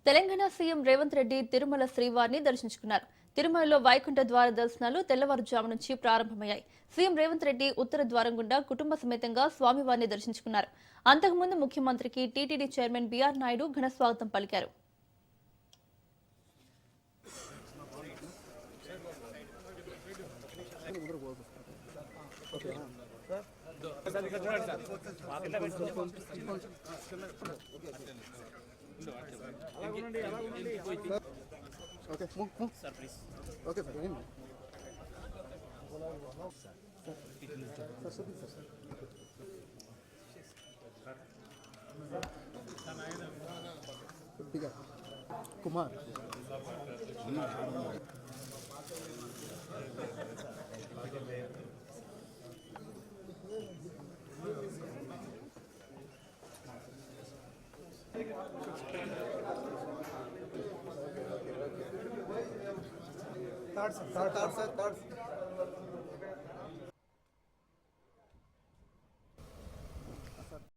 Telangana CM Revanth Reddy Tirumala శ్రీవారిని దర్శించుకున్నారు. తిరుమలలో వైకుంఠ ద్వార దర్శనాలు తెల్లవారుజాము నుంచి ప్రారంభమయ్యాయి. సీఎం రేవంత్ రెడ్డి ఉత్తర ద్వారం గుండా కుటుంబ సమేతంగా స్వామివారిని దర్శించుకున్నారు. అంతకుముందు ముఖ్యమంత్రికి టీటీడీ చైర్మన్ బీఆర్ నాయుడు ఘనస్వాగతం పలికారు. Okay, move. Sir, please. Okay, sir. Sir. Kumar. Third.